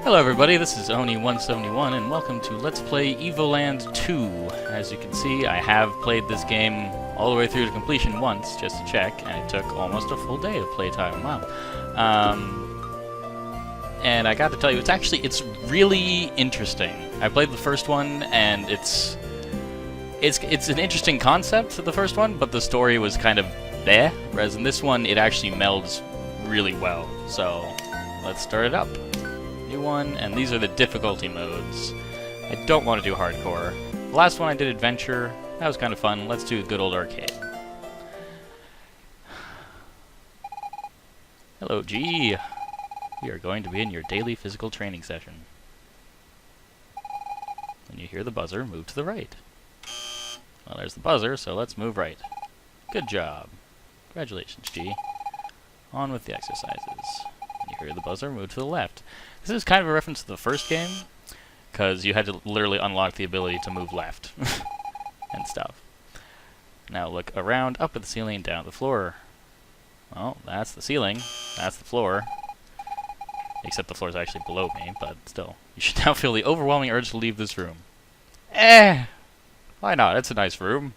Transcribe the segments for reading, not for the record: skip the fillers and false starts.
Hello everybody, this is Oni171 and welcome to Let's Play Evoland 2. As you can see, I have played this game all the way through to completion once, just to check, and it took almost a full day of playtime. Wow. And I got to tell you, it's really interesting. I played the first one, and it's an interesting concept, the first one, but the story was kind of bleh, whereas in this one, it actually melds really well. So, let's start it up. New one, and these are the difficulty modes. I don't want to do hardcore. The last one I did adventure. That was kind of fun. Let's do good old arcade. Hello, G. We are going to be in your daily physical training session. When you hear the buzzer, move to the right. Well, there's the buzzer, so let's move right. Good job. Congratulations, G. On with the exercises. When you hear the buzzer, move to the left. This is kind of a reference to the first game, because you had to literally unlock the ability to move left and stuff. Now look around, up at the ceiling, down at the floor. Well, that's the ceiling. That's the floor. Except the floor is actually below me, but still. You should now feel the overwhelming urge to leave this room. Why not? It's a nice room.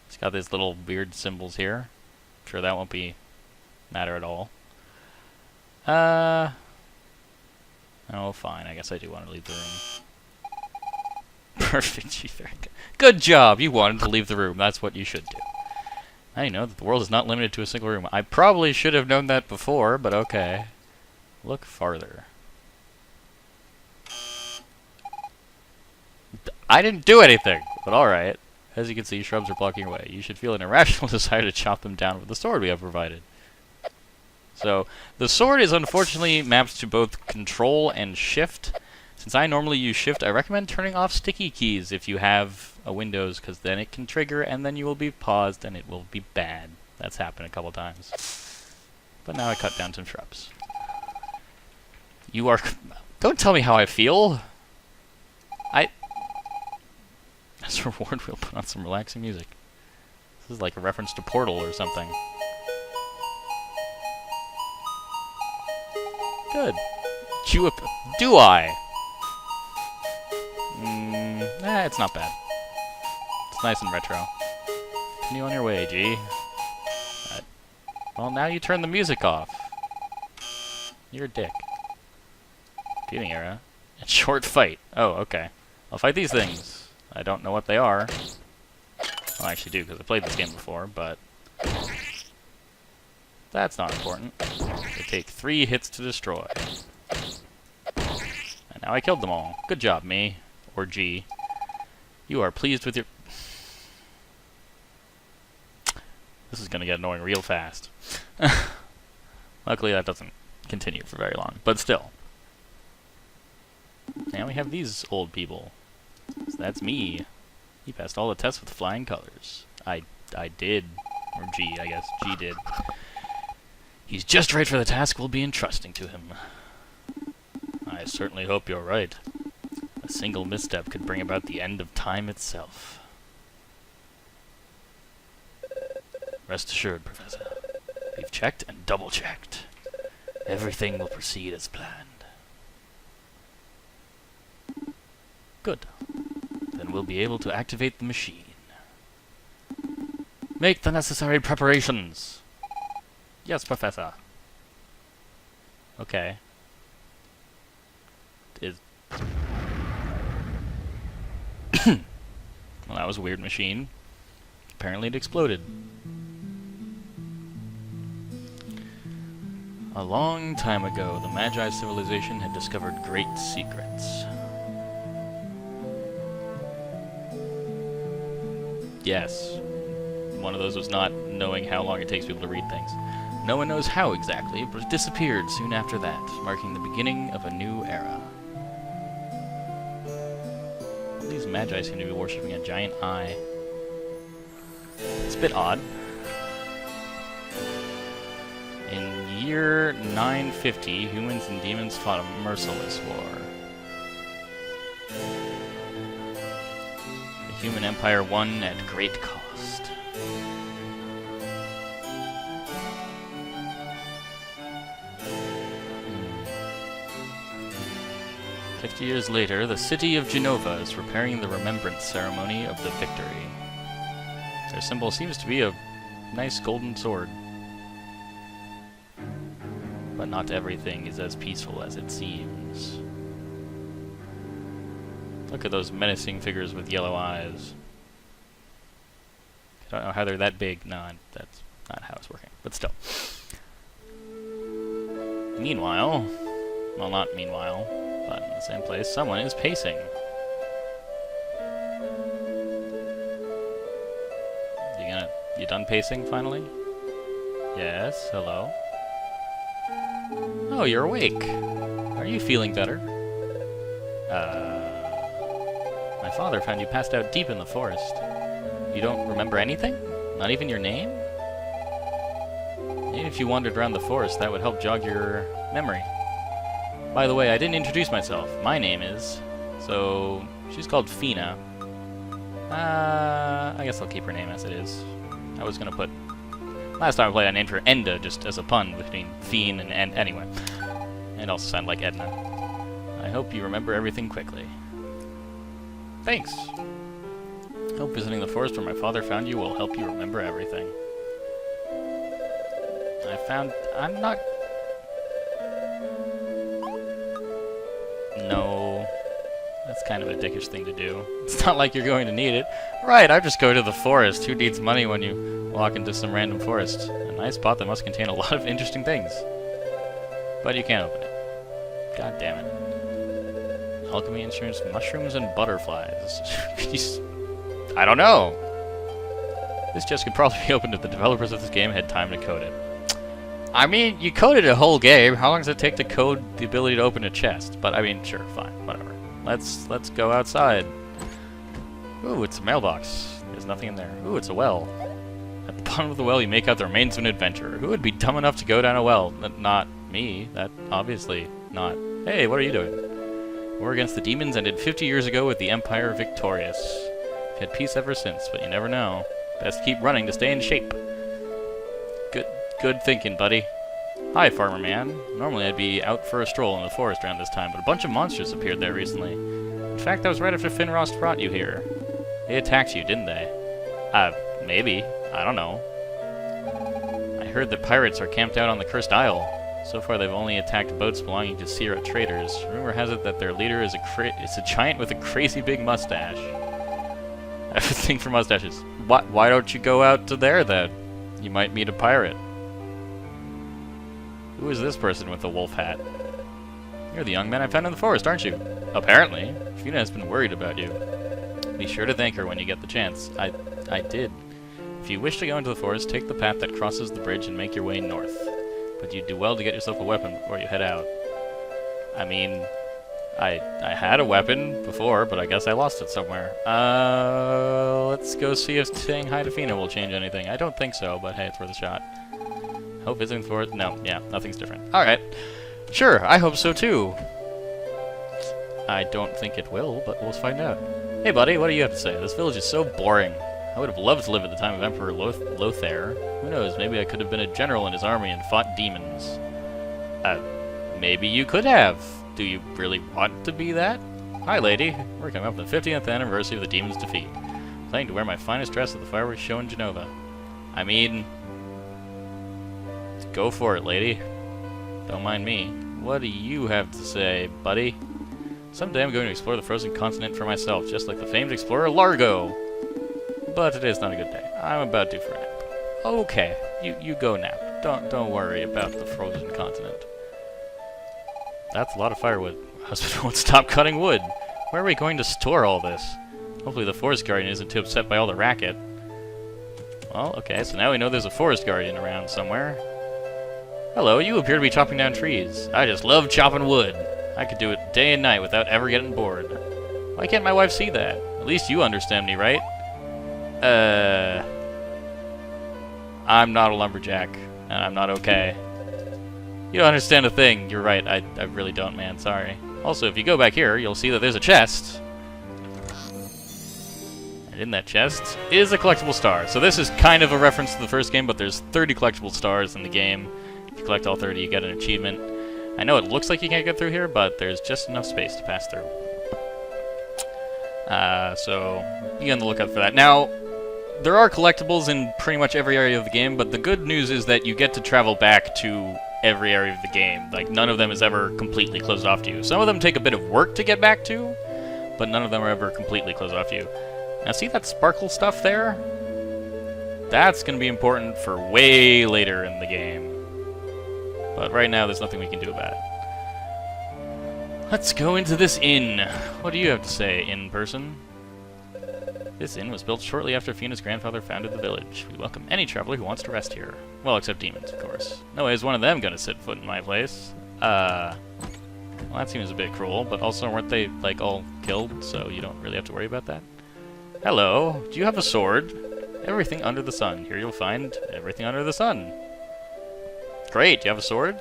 It's got these little weird symbols here. I'm sure that won't matter at all. Oh, fine. I guess I do want to leave the room. Perfect, G3. Good job! You wanted to leave the room. That's what you should do. Now you know that the world is not limited to a single room. I probably should have known that before, but okay. Look farther. I didn't do anything, but alright. As you can see, shrubs are blocking your way. You should feel an irrational desire to chop them down with the sword we have provided. So, the sword is unfortunately mapped to both control and shift. Since I normally use shift, I recommend turning off sticky keys if you have a Windows, because then it can trigger and then you will be paused and it will be bad. That's happened a couple times. But now I cut down some shrubs. You are... Don't tell me how I feel! As a reward, we'll put on some relaxing music. This is like a reference to Portal or something. Good. Do I? It's not bad. It's nice and retro. Continue on your way, G. Well, now you turn the music off. You're a dick. Feeding era. And short fight. Oh, okay. I'll fight these things. I don't know what they are. Well, I actually do, because I played this game before, but... That's not important. They take 3 hits to destroy. And now I killed them all. Good job, me. Or G. You are pleased with your... This is gonna get annoying real fast. Luckily that doesn't continue for very long, but still. Now we have these old people. So that's me. He passed all the tests with flying colors. I did. Or G, I guess. G did. He's just right for the task we'll be entrusting to him. I certainly hope you're right. A single misstep could bring about the end of time itself. Rest assured, Professor. We've checked and double-checked. Everything will proceed as planned. Good. Then we'll be able to activate the machine. Make the necessary preparations! Yes, Professor. Okay. Well, that was a weird machine. Apparently it exploded. A long time ago, the Magi civilization had discovered great secrets. Yes. One of those was not knowing how long it takes people to read things. No one knows how exactly, but it disappeared soon after that, marking the beginning of a new era. These Magi seem to be worshipping a giant eye. It's a bit odd. In year 950, humans and demons fought a merciless war. The human empire won at great cost. 50 years later, the city of Genova is preparing the remembrance ceremony of the victory. Their symbol seems to be a nice golden sword. But not everything is as peaceful as it seems. Look at those menacing figures with yellow eyes. I don't know how they're that big. No, that's not how it's working. But still. Meanwhile, well, not meanwhile, but in the same place, someone is pacing. You done pacing finally? Yes, hello? Oh, you're awake. Are you feeling better? My father found you passed out deep in the forest. You don't remember anything? Not even your name? Maybe if you wandered around the forest, that would help jog your memory. By the way, I didn't introduce myself. My name is... So, she's called Fina. I guess I'll keep her name as it is. I was gonna put... Last time I played, I named her Enda, just as a pun between Fiend and anyway. It also sounded like Edna. I hope you remember everything quickly. Thanks! Hope visiting the forest where my father found you will help you remember everything. I'm not... No. That's kind of a dickish thing to do. It's not like you're going to need it. Right, I just go to the forest. Who needs money when you walk into some random forest? A nice spot that must contain a lot of interesting things. But you can't open it. God damn it. Alchemy insurance, mushrooms, and butterflies. I don't know. This chest could probably be opened if the developers of this game had time to code it. I mean, you coded a whole game. How long does it take to code the ability to open a chest? But I mean, sure, fine, whatever. Let's go outside. Ooh, it's a mailbox. There's nothing in there. Ooh, it's a well. At the bottom of the well, you make out the remains of an adventurer. Who would be dumb enough to go down a well? Not me. That obviously not. Hey, what are you doing? War against the demons ended 50 years ago with the Empire victorious. We've had peace ever since, but you never know. Best keep running to stay in shape. Good thinking, buddy. Hi, Farmer Man. Normally I'd be out for a stroll in the forest around this time, but a bunch of monsters appeared there recently. In fact, that was right after Finrost brought you here. They attacked you, didn't they? Maybe. I don't know. I heard that pirates are camped out on the Cursed Isle. So far, they've only attacked boats belonging to Shiro traders. Rumor has it that their leader is a giant with a crazy big mustache. I have a thing for mustaches. Why don't you go out to there, then? You might meet a pirate. Who is this person with the wolf hat? You're the young man I found in the forest, aren't you? Apparently. Fina has been worried about you. Be sure to thank her when you get the chance. I did. If you wish to go into the forest, take the path that crosses the bridge and make your way north. But you'd do well to get yourself a weapon before you head out. I mean, I had a weapon before, but I guess I lost it somewhere. Let's go see if saying hi to Fina will change anything. I don't think so, but hey, it's worth a shot. Hope visiting the forest... No, yeah, nothing's different. Alright. Sure, I hope so too. I don't think it will, but we'll find out. Hey buddy, what do you have to say? This village is so boring. I would have loved to live at the time of Emperor Lothair. Who knows, maybe I could have been a general in his army and fought demons. Maybe you could have. Do you really want to be that? Hi lady, we're coming up on the 50th anniversary of the demon's defeat. Planning to wear my finest dress at the fireworks show in Genova. I mean... Go for it, lady. Don't mind me. What do you have to say, buddy? Someday I'm going to explore the frozen continent for myself, just like the famed explorer Largo. But today's not a good day. I'm about due for a nap. Okay, you go nap. Don't worry about the frozen continent. That's a lot of firewood. My husband won't stop cutting wood. Where are we going to store all this? Hopefully the forest guardian isn't too upset by all the racket. Well, okay, so now we know there's a forest guardian around somewhere. Hello, you appear to be chopping down trees. I just love chopping wood. I could do it day and night without ever getting bored. Why can't my wife see that? At least you understand me, right? I'm not a lumberjack, and I'm not okay. You don't understand a thing. You're right, I really don't, man. Sorry. Also, if you go back here, you'll see that there's a chest. And in that chest is a collectible star. So this is kind of a reference to the first game, but there's 30 collectible stars in the game. If you collect all 30, you get an achievement. I know it looks like you can't get through here, but there's just enough space to pass through. So you get on the lookout for that. Now, there are collectibles in pretty much every area of the game, but the good news is that you get to travel back to every area of the game. Like, none of them is ever completely closed off to you. Some of them take a bit of work to get back to, but none of them are ever completely closed off to you. Now, see that sparkle stuff there? That's going to be important for way later in the game. But right now, there's nothing we can do about it. Let's go into this inn. What do you have to say, inn person? This inn was built shortly after Fina's grandfather founded the village. We welcome any traveler who wants to rest here. Well, except demons, of course. No way is one of them gonna set foot in my place. Well, that seems a bit cruel, but also weren't they, like, all killed, so you don't really have to worry about that? Hello, do you have a sword? Everything under the sun. Here you'll find everything under the sun. Great, do you have a sword?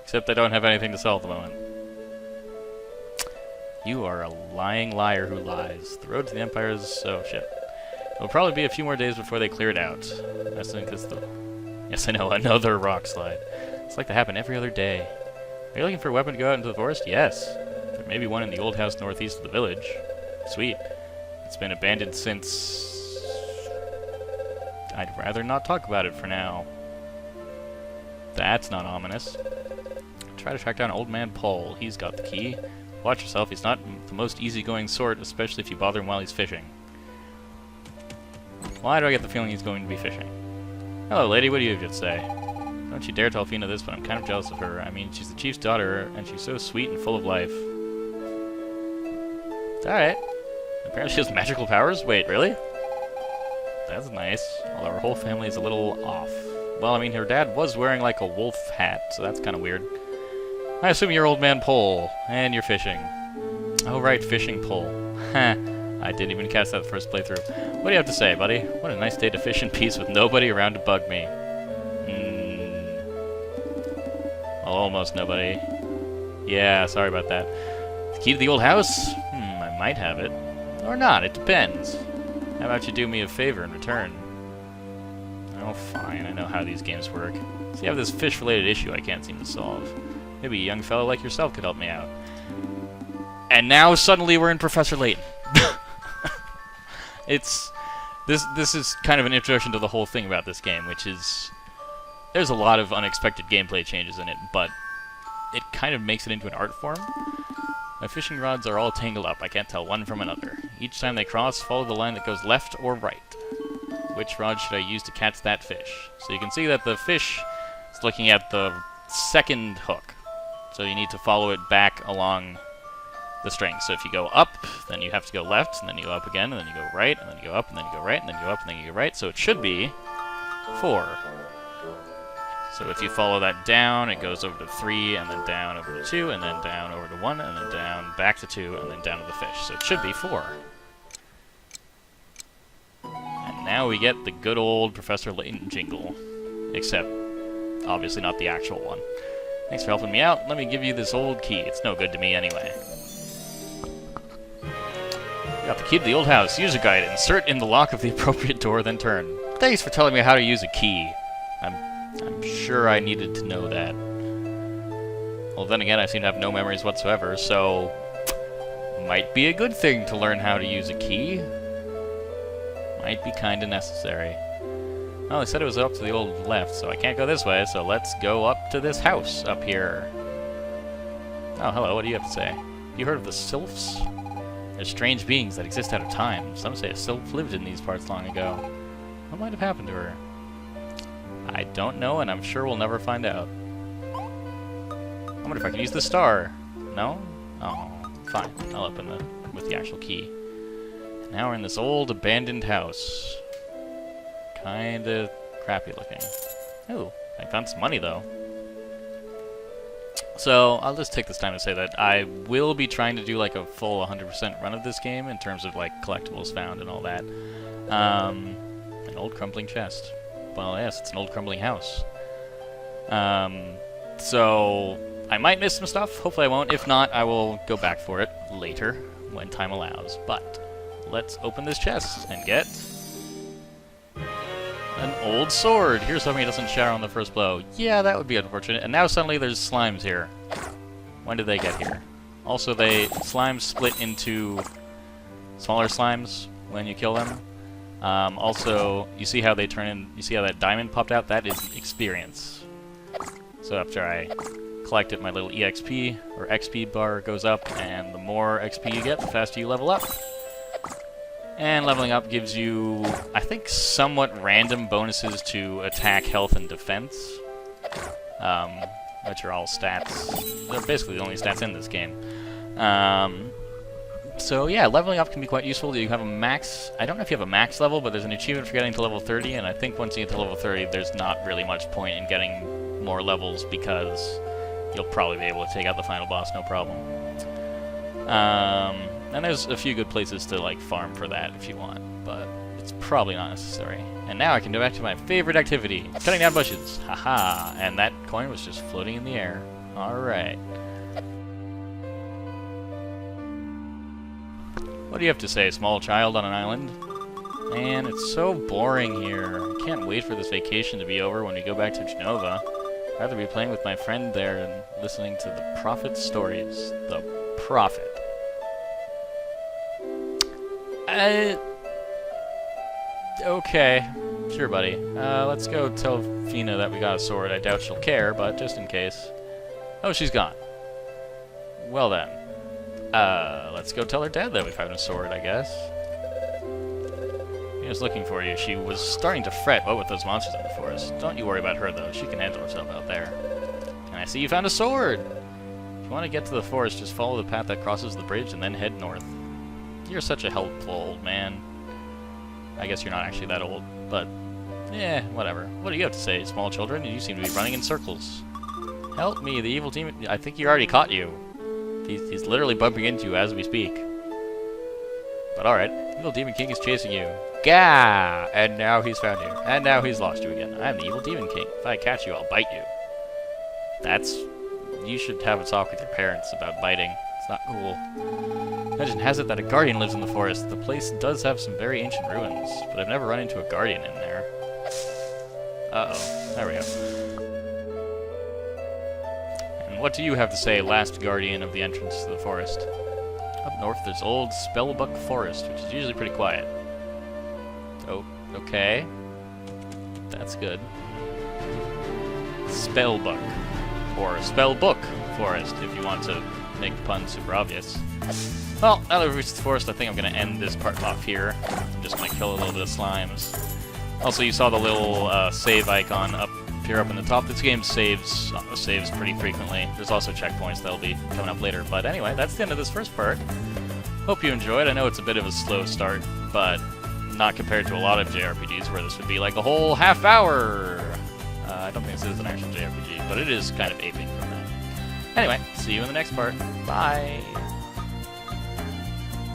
Except I don't have anything to sell at the moment. You are a lying liar who lies. The road to the Empire is... oh, shit. It'll probably be a few more days before they clear it out. That's because the... yes, I know, another rock slide. It's like to happen every other day. Are you looking for a weapon to go out into the forest? Yes. There may be one in the old house northeast of the village. Sweet. It's been abandoned since... I'd rather not talk about it for now. That's not ominous. Try to track down Old Man Paul. He's got the key. Watch yourself, he's not the most easygoing sort, especially if you bother him while he's fishing. Why do I get the feeling he's going to be fishing? Hello, lady, what do you have to say? Don't you dare tell Fina this, but I'm kind of jealous of her. I mean, she's the chief's daughter, and she's so sweet and full of life. Alright. Apparently she has magical powers? Wait, really? That's nice. Although her whole family is a little off. Well, I mean, her dad was wearing, like, a wolf hat, so that's kind of weird. I assume you're Old Man Pole, and you're fishing. Oh right, fishing pole. Heh, I didn't even catch that first playthrough. What do you have to say, buddy? What a nice day to fish in peace with nobody around to bug me. Almost nobody. Yeah, sorry about that. The key to the old house? I might have it. Or not, it depends. How about you do me a favor in return? Oh, fine, I know how these games work. See, I have this fish-related issue I can't seem to solve. Maybe a young fellow like yourself could help me out. And now suddenly we're in Professor Layton. This is kind of an introduction to the whole thing about this game, which is there's a lot of unexpected gameplay changes in it, but it kind of makes it into an art form. My fishing rods are all tangled up. I can't tell one from another. Each time they cross, follow the line that goes left or right. Which rod should I use to catch that fish? So you can see that the fish is looking at the second hook. So you need to follow it back along the string. So if you go up, then you have to go left, and then you go up again, and then you go right, and then you go up, and then you go right, and then you go up, and then you go right. So it should be 4. So if you follow that down, it goes over to 3, and then down over to 2, and then down over to 1, and then down back to 2, and then down to the fish. So it should be 4. And now we get the good old Professor Layton jingle. Except, obviously not the actual one. Thanks for helping me out. Let me give you this old key. It's no good to me anyway. Got the key to the old house. User guide. Insert in the lock of the appropriate door, then turn. Thanks for telling me how to use a key. I'm sure I needed to know that. Well, then again, I seem to have no memories whatsoever, so... might be a good thing to learn how to use a key. Might be kinda necessary. Well, they said it was up to the old left, so I can't go this way, so let's go up to this house up here. Oh, hello, what do you have to say? You heard of the sylphs? They're strange beings that exist out of time. Some say a sylph lived in these parts long ago. What might have happened to her? I don't know, and I'm sure we'll never find out. I wonder if I can use the star. No? Oh, fine. I'll open it with the actual key. And now we're in this old abandoned house. Kinda crappy looking. Ooh, I found some money though. So, I'll just take this time to say that I will be trying to do like a full 100% run of this game in terms of like collectibles found and all that. An old crumbling chest. Well, yes, it's an old crumbling house. So, I might miss some stuff. Hopefully I won't. If not, I will go back for it later when time allows. But, let's open this chest and get... an old sword! Here's something that doesn't shatter on the first blow. Yeah, that would be unfortunate. And now suddenly there's slimes here. When did they get here? Also, slimes split into smaller slimes when you kill them. Also, you see how they turn in, you see how that diamond popped out? That is experience. So after I collect it, my little EXP, or XP bar goes up, and the more XP you get, the faster you level up. And leveling up gives you, I think, somewhat random bonuses to attack, health, and defense. Which are all stats. They're basically the only stats in this game. So yeah, leveling up can be quite useful. You have a max, I don't know if you have a max level, but there's an achievement for getting to level 30, and I think once you get to level 30, there's not really much point in getting more levels because you'll probably be able to take out the final boss, no problem. And there's a few good places to like farm for that if you want, but it's probably not necessary. And now I can go back to my favorite activity, cutting down bushes. Haha! And that coin was just floating in the air. Alright. What do you have to say, small child on an island? Man, it's so boring here. I can't wait for this vacation to be over when we go back to Genova. I'd rather be playing with my friend there and listening to the Prophet's stories. The Prophet. Okay. Sure, buddy. Let's go tell Fina that we got a sword. I doubt she'll care, but just in case. Oh, she's gone. Well then. Let's go tell her dad that we found a sword, I guess. He was looking for you. She was starting to fret. What with those monsters in the forest? Don't you worry about her, though. She can handle herself out there. And I see you found a sword! If you want to get to the forest, just follow the path that crosses the bridge and then head north. You're such a helpful old man. I guess you're not actually that old, but... yeah, whatever. What do you have to say, small children? You seem to be running in circles. Help me, the evil demon... I think he already caught you. He's literally bumping into you as we speak. But alright, Evil Demon King is chasing you. Gah! And now he's found you. And now he's lost you again. I'm the Evil Demon King. If I catch you, I'll bite you. That's... you should have a talk with your parents about biting. It's not cool. Legend has it that a guardian lives in the forest. The place does have some very ancient ruins, but I've never run into a guardian in there. Uh-oh. There we go. What do you have to say, last guardian of the entrance to the forest? Up north, there's old Spellbuck Forest, which is usually pretty quiet. Oh, okay. That's good. Spellbuck. Or Spellbook Forest, if you want to make the pun super obvious. Well, now that we've reached the forest, I think I'm going to end this part off here. I'm just going to kill a little bit of slimes. Also, you saw the little save icon up here up in the top. This game saves pretty frequently. There's also checkpoints that'll be coming up later. But anyway, that's the end of this first part. Hope you enjoyed. I know it's a bit of a slow start, but not compared to a lot of JRPGs where this would be like a whole half hour. I don't think this is an actual JRPG, but it is kind of aping from that. Anyway, see you in the next part. Bye!